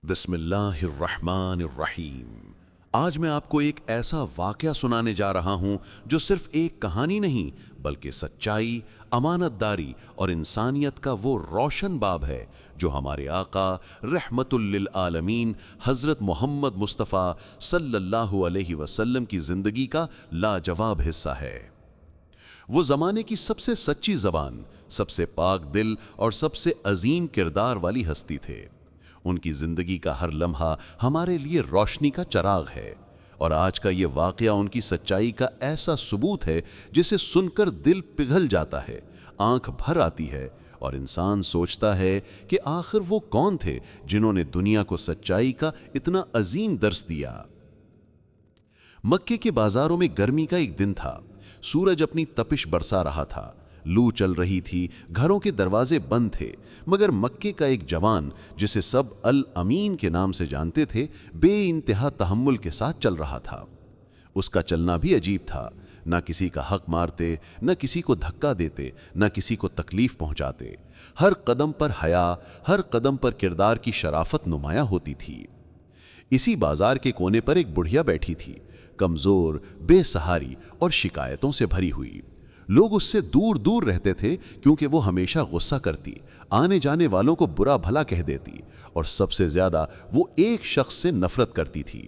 بسم اللہ الرحمن الرحیم۔ آج میں آپ کو ایک ایسا واقعہ سنانے جا رہا ہوں جو صرف ایک کہانی نہیں بلکہ سچائی، امانت داری اور انسانیت کا وہ روشن باب ہے جو ہمارے آقا رحمت للعالمین حضرت محمد مصطفیٰ صلی اللہ علیہ وسلم کی زندگی کا لاجواب حصہ ہے۔ وہ زمانے کی سب سے سچی زبان، سب سے پاک دل اور سب سے عظیم کردار والی ہستی تھے۔ ان کی زندگی کا ہر لمحہ ہمارے لیے روشنی کا چراغ ہے، اور آج کا یہ واقعہ ان کی سچائی کا ایسا ثبوت ہے جسے سن کر دل پگھل جاتا ہے، آنکھ بھر آتی ہے اور انسان سوچتا ہے کہ آخر وہ کون تھے جنہوں نے دنیا کو سچائی کا اتنا عظیم درس دیا۔ مکے کے بازاروں میں گرمی کا ایک دن تھا، سورج اپنی تپش برسا رہا تھا، لو چل رہی تھی، گھروں کے دروازے بند تھے، مگر مکے کا ایک جوان جسے سب الامین کے نام سے جانتے تھے بے انتہا تحمل کے ساتھ چل رہا تھا۔ اس کا چلنا بھی عجیب تھا، نہ کسی کا حق مارتے، نہ کسی کو دھکا دیتے، نہ کسی کو تکلیف پہنچاتے۔ ہر قدم پر حیا، ہر قدم پر کردار کی شرافت نمایاں ہوتی تھی۔ اسی بازار کے کونے پر ایک بڑھیا بیٹھی تھی، کمزور، بے سہاری اور شکایتوں سے بھری ہوئی۔ لوگ اس سے دور دور رہتے تھے کیونکہ وہ ہمیشہ غصہ کرتی، آنے جانے والوں کو برا بھلا کہہ دیتی، اور سب سے زیادہ وہ ایک شخص سے نفرت کرتی تھی،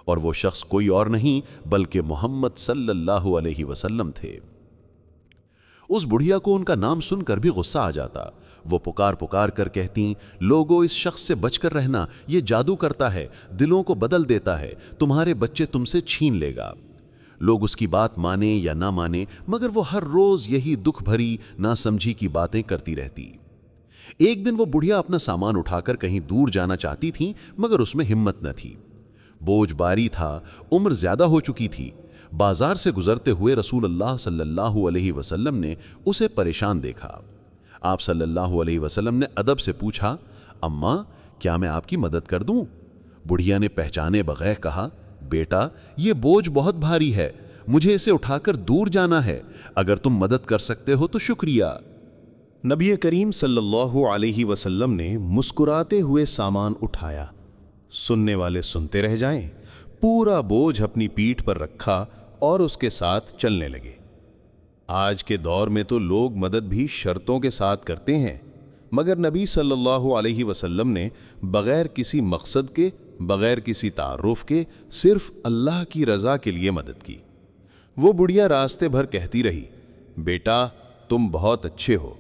اور وہ شخص کوئی اور نہیں بلکہ محمد صلی اللہ علیہ وسلم تھے۔ اس بڑھیا کو ان کا نام سن کر بھی غصہ آ جاتا۔ وہ پکار پکار کر کہتی، لوگوں اس شخص سے بچ کر رہنا، یہ جادو کرتا ہے، دلوں کو بدل دیتا ہے، تمہارے بچے تم سے چھین لے گا۔ لوگ اس کی بات مانیں یا نہ مانیں، مگر وہ ہر روز یہی دکھ بھری ناسمجھی کی باتیں کرتی رہتی۔ ایک دن وہ بڑھیا اپنا سامان اٹھا کر کہیں دور جانا چاہتی تھی، مگر اس میں ہمت نہ تھی۔ بوجھ باری تھا، عمر زیادہ ہو چکی تھی۔ بازار سے گزرتے ہوئے رسول اللہ صلی اللہ علیہ وسلم نے اسے پریشان دیکھا۔ آپ صلی اللہ علیہ وسلم نے ادب سے پوچھا، اماں کیا میں آپ کی مدد کر دوں؟ بڑھیا نے پہچانے بغیر کہا، بیٹا یہ بوجھ بہت بھاری ہے، مجھے اسے اٹھا کر دور جانا ہے، اگر تم مدد کر سکتے ہو تو شکریہ۔ نبی کریم صلی اللہ علیہ وسلم نے مسکراتے ہوئے سامان اٹھایا۔ سننے والے سنتے رہ جائیں، پورا بوجھ اپنی پیٹھ پر رکھا اور اس کے ساتھ چلنے لگے۔ آج کے دور میں تو لوگ مدد بھی شرطوں کے ساتھ کرتے ہیں، مگر نبی صلی اللہ علیہ وسلم نے بغیر کسی مقصد کے، بغیر کسی تعارف کے، صرف اللہ کی رضا کے لیے مدد کی۔ وہ بڑھیا راستے بھر کہتی رہی، بیٹا تم بہت اچھے ہو،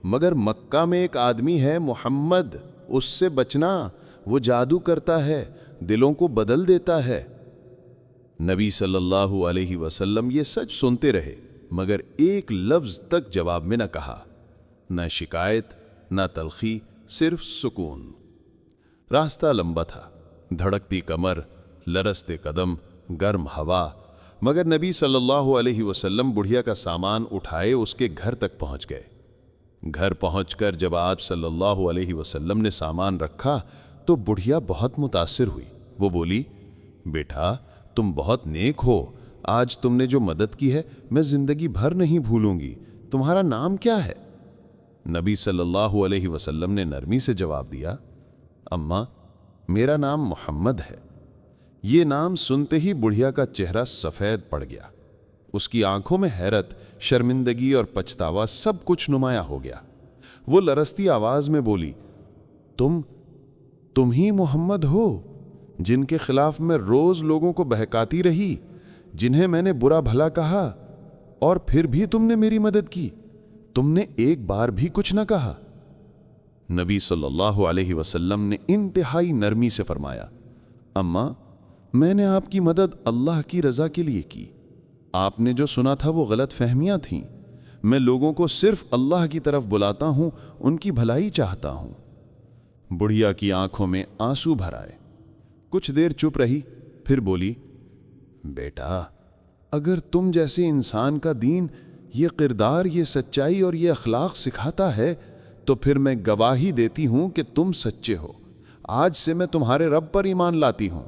مگر مکہ میں ایک آدمی ہے محمد، اس سے بچنا، وہ جادو کرتا ہے، دلوں کو بدل دیتا ہے۔ نبی صلی اللہ علیہ وسلم یہ سچ سنتے رہے، مگر ایک لفظ تک جواب میں نہ کہا، نہ شکایت، نہ تلخی، صرف سکون۔ راستہ لمبا تھا، دھڑکتی کمر، لرزتے قدم، گرم ہوا، مگر نبی صلی اللہ علیہ وسلم بڑھیا کا سامان اٹھائے اس کے گھر تک پہنچ گئے۔ گھر پہنچ کر جب آپ صلی اللہ علیہ وسلم نے سامان رکھا تو بڑھیا بہت متاثر ہوئی۔ وہ بولی، بیٹا تم بہت نیک ہو، آج تم نے جو مدد کی ہے میں زندگی بھر نہیں بھولوں گی، تمہارا نام کیا ہے؟ نبی صلی اللہ علیہ وسلم نے نرمی سے جواب دیا، اماں میرا نام محمد ہے۔ یہ نام سنتے ہی بڑھیا کا چہرہ سفید پڑ گیا، اس کی آنکھوں میں حیرت، شرمندگی اور پچھتاوا سب کچھ نمایاں ہو گیا۔ وہ لرزتی آواز میں بولی، تم ہی محمد ہو جن کے خلاف میں روز لوگوں کو بہکاتی رہی، جنہیں میں نے برا بھلا کہا، اور پھر بھی تم نے میری مدد کی، تم نے ایک بار بھی کچھ نہ کہا۔ نبی صلی اللہ علیہ وسلم نے انتہائی نرمی سے فرمایا، اماں میں نے آپ کی مدد اللہ کی رضا کے لیے کی، آپ نے جو سنا تھا وہ غلط فہمیاں تھیں، میں لوگوں کو صرف اللہ کی طرف بلاتا ہوں، ان کی بھلائی چاہتا ہوں۔ بڑھیا کی آنکھوں میں آنسو بھر آئے، کچھ دیر چپ رہی، پھر بولی، بیٹا اگر تم جیسے انسان کا دین یہ کردار، یہ سچائی اور یہ اخلاق سکھاتا ہے تو پھر میں گواہی دیتی ہوں کہ تم سچے ہو، آج سے میں تمہارے رب پر ایمان لاتی ہوں۔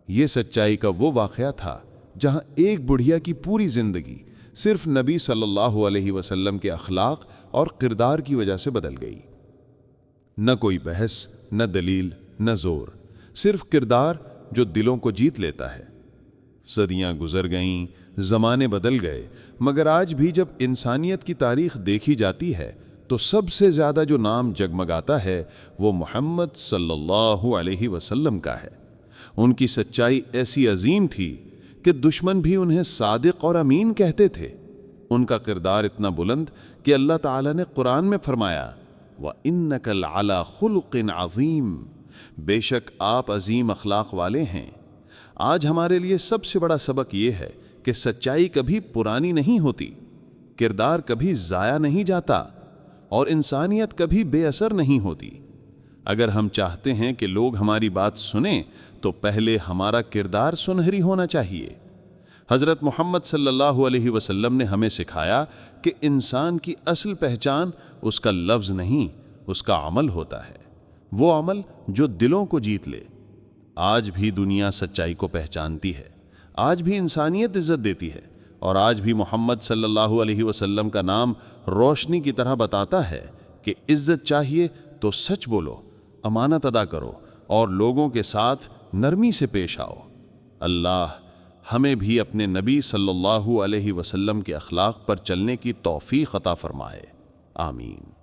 یہ سچائی کا وہ واقعہ تھا جہاں ایک بڑھیا کی پوری زندگی صرف نبی صلی اللہ علیہ وسلم کے اخلاق اور کردار کی وجہ سے بدل گئی۔ نہ کوئی بحث، نہ دلیل، نہ زور، صرف کردار جو دلوں کو جیت لیتا ہے۔ صدیاں گزر گئیں، زمانے بدل گئے، مگر آج بھی جب انسانیت کی تاریخ دیکھی جاتی ہے تو سب سے زیادہ جو نام جگمگاتا ہے وہ محمد صلی اللہ علیہ وسلم کا ہے۔ ان کی سچائی ایسی عظیم تھی کہ دشمن بھی انہیں صادق اور امین کہتے تھے۔ ان کا کردار اتنا بلند کہ اللہ تعالیٰ نے قرآن میں فرمایا وَإِنَّكَ لَعَلَىٰ خُلُقٍ عَظِيمٍ، بے شک آپ عظیم اخلاق والے ہیں۔ آج ہمارے لیے سب سے بڑا سبق یہ ہے کہ سچائی کبھی پرانی نہیں ہوتی، کردار کبھی ضائع نہیں جاتا، اور انسانیت کبھی بے اثر نہیں ہوتی۔ اگر ہم چاہتے ہیں کہ لوگ ہماری بات سنیں تو پہلے ہمارا کردار سنہری ہونا چاہیے۔ حضرت محمد صلی اللہ علیہ وسلم نے ہمیں سکھایا کہ انسان کی اصل پہچان اس کا لفظ نہیں، اس کا عمل ہوتا ہے، وہ عمل جو دلوں کو جیت لے۔ آج بھی دنیا سچائی کو پہچانتی ہے، آج بھی انسانیت عزت دیتی ہے، اور آج بھی محمد صلی اللہ علیہ وسلم کا نام روشنی کی طرح بتاتا ہے کہ عزت چاہیے تو سچ بولو، امانت ادا کرو، اور لوگوں کے ساتھ نرمی سے پیش آؤ۔ اللہ ہمیں بھی اپنے نبی صلی اللہ علیہ وسلم کے اخلاق پر چلنے کی توفیق عطا فرمائے، آمین۔